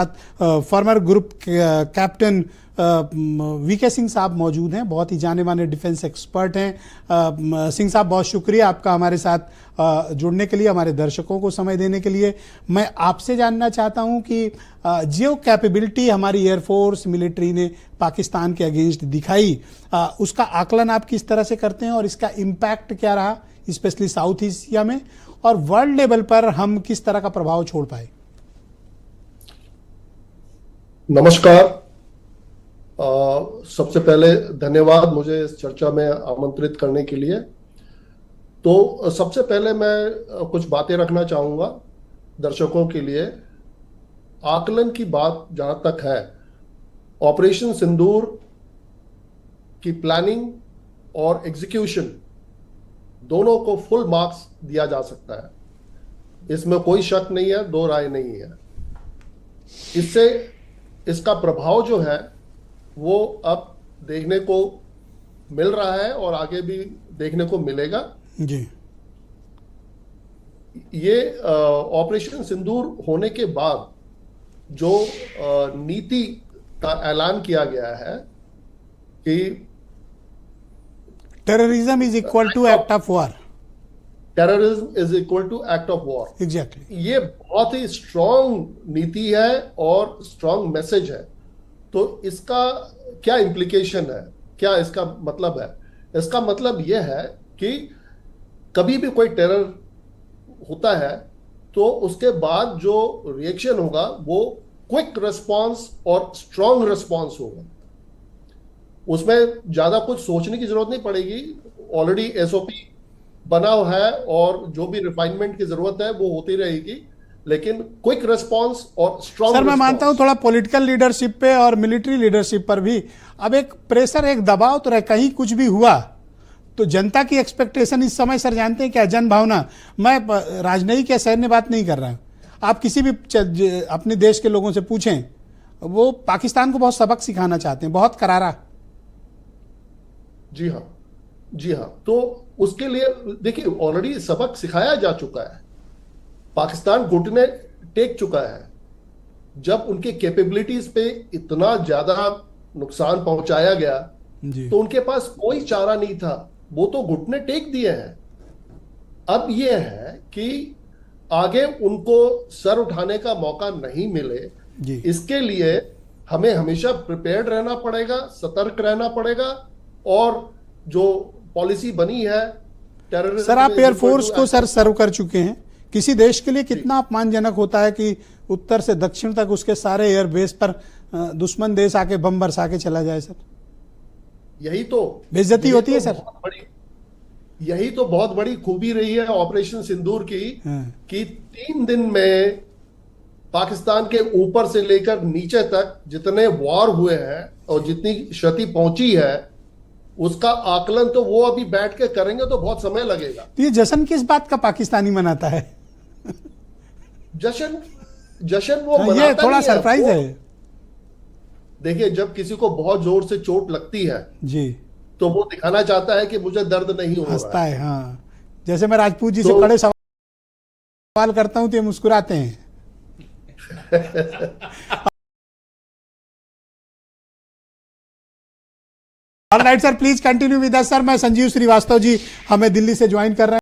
Farmer group captain VK Singh साहब मौजूद हैं, बहुत ही जाने माने डिफेंस एक्सपर्ट हैं। सिंह साहब, बहुत शुक्रिया आपका हमारे साथ जुड़ने के लिए, हमारे दर्शकों को समय देने के लिए। मैं आपसे जानना चाहता हूं कि जो कैपेबिलिटी हमारी एयरफोर्स मिलिट्री ने पाकिस्तान के अगेंस्ट दिखाई, उसका आकलन आप किस तरह से करते हैं और इसका इम्पैक्ट क्या रहा, स्पेशली साउथ एशिया में, और वर्ल्ड लेवल पर हम किस तरह का प्रभाव छोड़ पाए? नमस्कार। सबसे पहले धन्यवाद मुझे इस चर्चा में आमंत्रित करने के लिए। तो सबसे पहले मैं कुछ बातें रखना चाहूंगा दर्शकों के लिए। आकलन की बात जहां तक है, ऑपरेशन सिंदूर की प्लानिंग और एग्जीक्यूशन दोनों को फुल मार्क्स दिया जा सकता है, इसमें कोई शक नहीं है, दो राय नहीं है। इससे इसका प्रभाव जो है वो अब देखने को मिल रहा है और आगे भी देखने को मिलेगा जी। ये ऑपरेशन सिंदूर होने के बाद जो नीति का ऐलान किया गया है कि terrorism is equal to act of war, terrorism is equal to act of war, exactly, ये बहुत ही स्ट्रॉन्ग नीति है और स्ट्रॉन्ग मैसेज है। तो इसका क्या इम्प्लीकेशन है, क्या इसका मतलब है? इसका मतलब यह है कि कभी भी कोई टेरर होता है तो उसके बाद जो रिएक्शन होगा वो क्विक रिस्पांस और स्ट्रॉन्ग रिस्पांस होगा। उसमें ज्यादा कुछ सोचने की जरूरत नहीं पड़ेगी, ऑलरेडी एसओपी बना है और जो भी रिफाइनमेंट की जरूरत है वो होती रहेगी, लेकिन क्विक रिस्पांस और स्ट्रॉन्ग। सर, मैं मानता हूं थोड़ा पॉलिटिकल लीडरशिप पे और मिलिट्री लीडरशिप पर भी अब एक प्रेशर, एक दबाव तो रहे, कहीं कुछ भी हुआ तो जनता की एक्सपेक्टेशन इस समय, सर जानते हैं क्या, जन भावना। मैं राजनयिक या सैन्य बात नहीं कर रहा हूं, आप किसी भी अपने देश के लोगों से पूछें, वो पाकिस्तान को बहुत सबक सिखाना चाहते हैं, बहुत करारा। जी हाँ, जी हाँ। तो उसके लिए देखिए, ऑलरेडी सबक सिखाया जा चुका है, पाकिस्तान घुटने टेक चुका है। जब उनके कैपेबिलिटीज पे इतना ज्यादा नुकसान पहुंचाया गया तो उनके पास कोई चारा नहीं था, वो तो घुटने टेक दिए हैं। अब यह है कि आगे उनको सर उठाने का मौका नहीं मिले, इसके लिए हमें हमेशा प्रिपेयर्ड रहना पड़ेगा, सतर्क रहना पड़ेगा। और जो पॉलिसी बनी है टेररिज्म, सर आप एयरफोर्स को सर सर्व कर चुके हैं, किसी देश के लिए कितना अपमानजनक होता है कि उत्तर से दक्षिण तक उसके सारे एयरबेस पर दुश्मन देश आके बम बरसा के चला जाए? सर यही तो बेइज्जती होती है सर। यही तो बहुत बड़ी खूबी रही है ऑपरेशन सिंदूर की, कि 3 दिन में पाकिस्तान के ऊपर से लेकर नीचे तक जितने वॉर हुए हैं और जितनी क्षति पहुंची है, उसका आकलन तो वो अभी बैठ के करेंगे तो बहुत समय लगेगा। तो ये जश्न किस बात का पाकिस्तानी मनाता है? जश्न वो मनाता ये थोड़ा सरप्राइज है। देखिए, जब किसी को बहुत जोर से चोट लगती है जी, तो वो दिखाना चाहता है कि मुझे दर्द नहीं हो रहा है। हंसता है, हाँ। जैसे मैं राजपूत जी से कड़े सवाल करता हूं तो ये मुस्कुराते हैं। Alright sir, please continue with us. Sir, मैं संजीव श्रीवास्तव जी हमें दिल्ली से ज्वाइन कर रहे हैं।